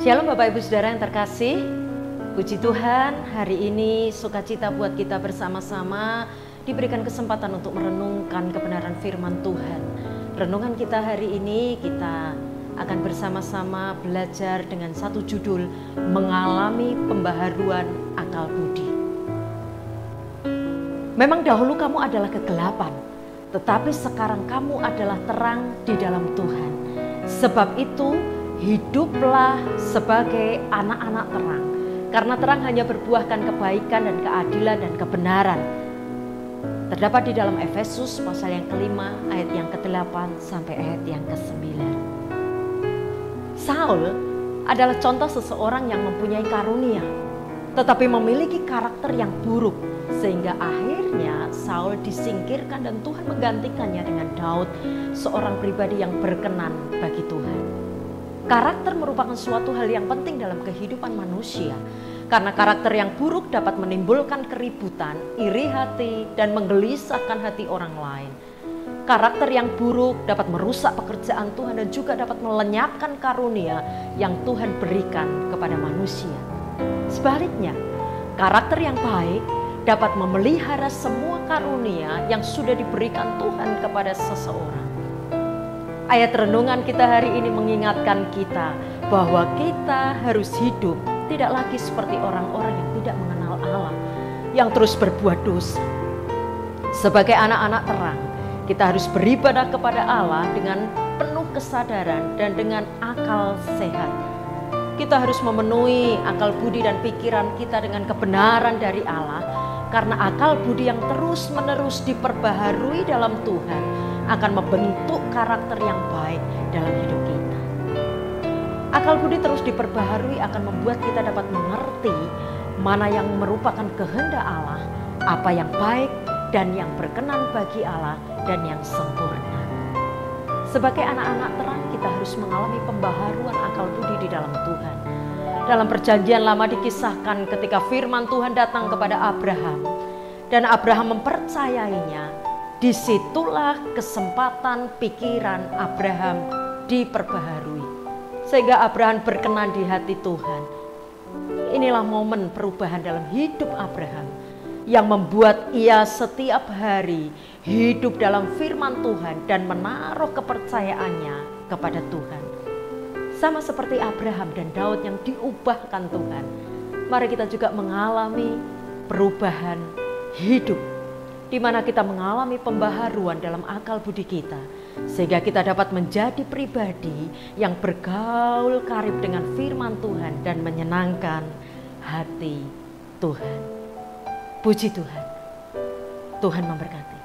Shalom Bapak Ibu Saudara yang terkasih. Puji Tuhan, hari ini sukacita buat kita bersama-sama diberikan kesempatan untuk merenungkan kebenaran firman Tuhan. Renungan kita hari ini, kita akan bersama-sama belajar dengan satu judul, mengalami pembaharuan akal budi. Memang dahulu kamu adalah kegelapan, tetapi sekarang kamu adalah terang di dalam Tuhan. Sebab itu, hiduplah sebagai anak-anak terang. Karena terang hanya berbuahkan kebaikan dan keadilan dan kebenaran. Terdapat di dalam Efesus pasal yang kelima, ayat yang ke-8 sampai ayat yang ke-9. Saul adalah contoh seseorang yang mempunyai karunia, tetapi memiliki karakter yang buruk. Sehingga akhirnya Saul disingkirkan dan Tuhan menggantikannya dengan Daud, seorang pribadi yang berkenan bagi Tuhan. Karakter merupakan suatu hal yang penting dalam kehidupan manusia, karena karakter yang buruk dapat menimbulkan keributan, iri hati, dan menggelisahkan hati orang lain. Karakter yang buruk dapat merusak pekerjaan Tuhan dan juga dapat melenyapkan karunia yang Tuhan berikan kepada manusia. Sebaliknya, karakter yang baik dapat memelihara semua karunia yang sudah diberikan Tuhan kepada seseorang. Ayat renungan kita hari ini mengingatkan kita bahwa kita harus hidup tidak lagi seperti orang-orang yang tidak mengenal Allah, yang terus berbuat dosa. Sebagai anak-anak terang, kita harus beribadah kepada Allah dengan penuh kesadaran dan dengan akal sehat. Kita harus memenuhi akal budi dan pikiran kita dengan kebenaran dari Allah, karena akal budi yang terus-menerus diperbaharui dalam Tuhan akan membentuk karakter yang baik dalam hidup kita. Akal budi terus diperbaharui akan membuat kita dapat mengerti mana yang merupakan kehendak Allah, apa yang baik dan yang berkenan bagi Allah dan yang sempurna. Sebagai anak-anak terang, kita harus mengalami pembaharuan akal budi di dalam Tuhan. Dalam perjanjian lama dikisahkan ketika firman Tuhan datang kepada Abraham dan Abraham mempercayainya. Disitulah kesempatan pikiran Abraham diperbaharui, sehingga Abraham berkenan di hati Tuhan. Inilah momen perubahan dalam hidup Abraham yang membuat ia setiap hari hidup dalam firman Tuhan dan menaruh kepercayaannya kepada Tuhan. Sama seperti Abraham dan Daud yang diubahkan Tuhan, mari kita juga mengalami perubahan hidup, di mana kita mengalami pembaharuan dalam akal budi kita, sehingga kita dapat menjadi pribadi yang bergaul karib dengan firman Tuhan dan menyenangkan hati Tuhan. Puji Tuhan. Tuhan memberkati.